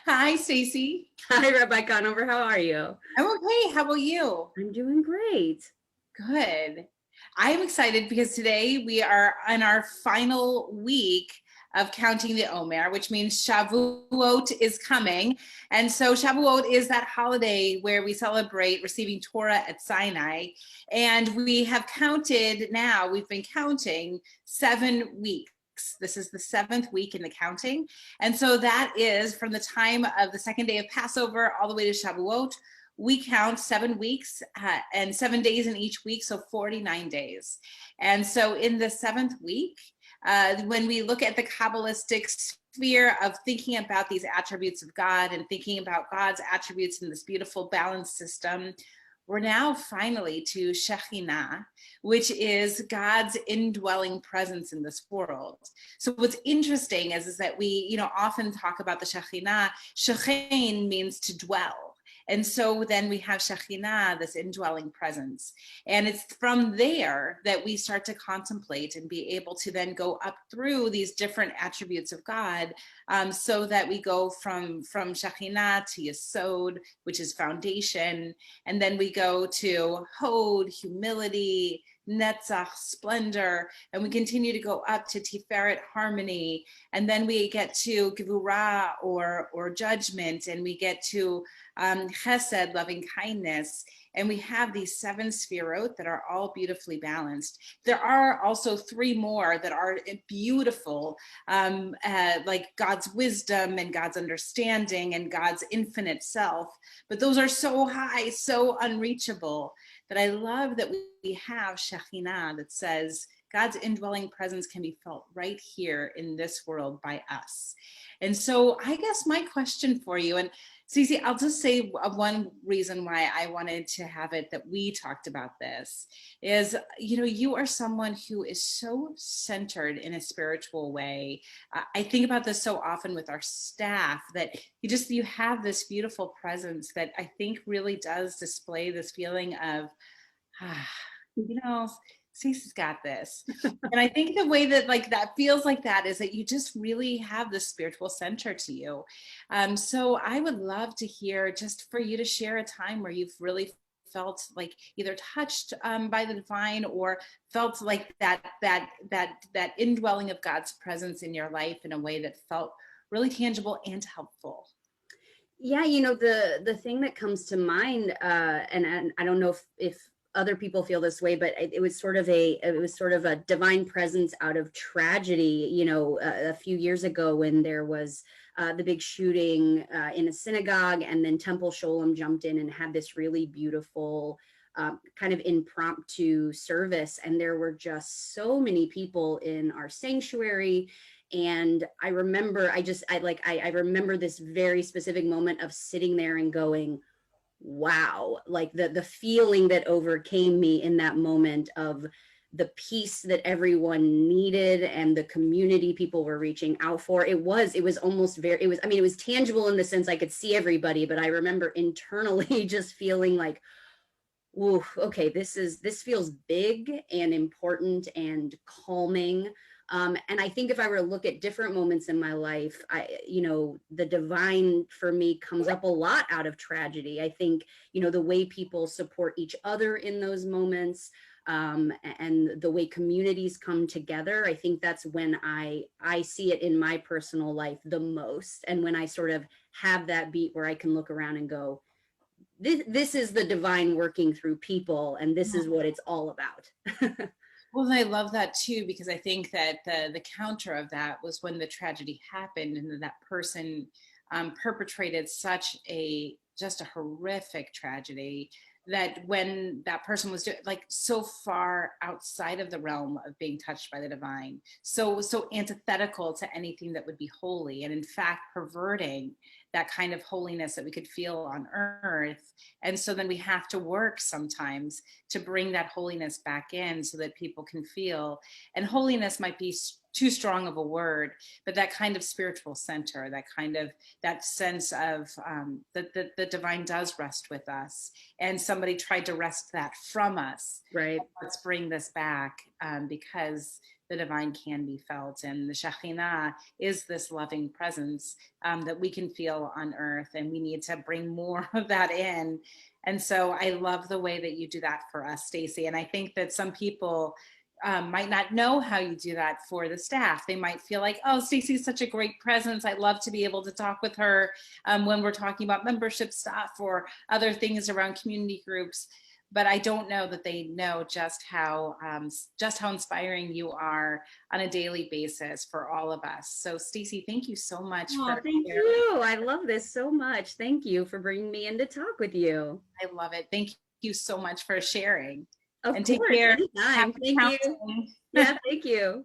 Hi, Stacy. Hi, Rabbi Conover. How are you? I'm okay. How about you? I'm doing great. Good. I'm excited because today we are in our final week of counting the Omer, which means Shavuot is coming. And so Shavuot is that holiday where we celebrate receiving Torah at Sinai. And we have counted now, we've been counting 7 weeks. This is the seventh week in the counting. And so that is from the time of the second day of Passover all the way to Shavuot. We count 7 weeks and 7 days in each week, so 49 days. And so in the seventh week, when we look at the Kabbalistic sphere of thinking about these attributes of God and thinking about God's attributes in this beautiful balance system, we're now finally to Shekhinah, which is God's indwelling presence in this world. So what's interesting is that we, often talk about the Shekhinah. Shekhin means to dwell. And so then we have Shekhinah, this indwelling presence. And it's from there that we start to contemplate and be able to then go up through these different attributes of God, so that we go from Shekhinah to Yesod, which is foundation. And then we go to Hod, humility, Netzach, splendor, and we continue to go up to Tiferet, harmony, and then we get to Gevurah, or judgment, and we get to Chesed, loving kindness, and we have these seven sefirot that are all beautifully balanced. There are also three more that are beautiful, like God's wisdom and God's understanding and God's infinite self, but those are so high, so unreachable, that I love that we have Shekhinah that says God's indwelling presence can be felt right here in this world by us. And so I guess my question for you, and Cece, I'll just say one reason why I wanted to have it that we talked about this is, you are someone who is so centered in a spiritual way. I think about this so often with our staff, that you have this beautiful presence that I think really does display this feeling of, ah, you know, Cece's got this. And I think the way that that feels like that is that you just really have this spiritual center to you. So I would love to hear, just for you to share a time where you've really felt like either touched by the divine, or felt like that indwelling of God's presence in your life in a way that felt really tangible and helpful. Yeah, the thing that comes to mind, and I don't know if other people feel this way, but it was sort of a divine presence out of tragedy. A few years ago when there was the big shooting in a synagogue, and then Temple Sholem jumped in and had this really beautiful kind of impromptu service, and there were just so many people in our sanctuary. And I remember, I remember this very specific moment of sitting there and going, wow, like the feeling that overcame me in that moment of the peace that everyone needed and the community people were reaching out for. It was almost it was tangible in the sense I could see everybody, but I remember internally just feeling like, ooh, okay, this feels big and important and calming. And I think if I were to look at different moments in my life, the divine for me comes up a lot out of tragedy. I think, the way people support each other in those moments, and the way communities come together, I think that's when I see it in my personal life the most. And when I sort of have that beat where I can look around and go, this is the divine working through people, and this is what it's all about. Well, I love that too, because I think that the counter of that was when the tragedy happened, and that person perpetrated such just a horrific tragedy, that when that person was so far outside of the realm of being touched by the divine, so antithetical to anything that would be holy, and in fact perverting that kind of holiness that we could feel on earth. And so then we have to work sometimes to bring that holiness back in so that people can feel, and holiness might be too strong of a word, but that kind of spiritual center, that sense of that the divine does rest with us, and somebody tried to wrest that from us. Right. Let's bring this back, because the divine can be felt. And the Shekhinah is this loving presence that we can feel on earth, and we need to bring more of that in. And so I love the way that you do that for us, Stacey. And I think that some people might not know how you do that for the staff. They might feel like, oh, Stacey's such a great presence. I'd love to be able to talk with her when we're talking about membership stuff or other things around community groups. But I don't know that they know just how inspiring you are on a daily basis for all of us. So Stacey, thank you so much Oh, for thank sharing. you. I love this so much. Thank you for bringing me in to talk with you. I love it. Thank you so much for sharing. Of And take course, care. anytime. Happy Thank you. counting. Yeah, thank you.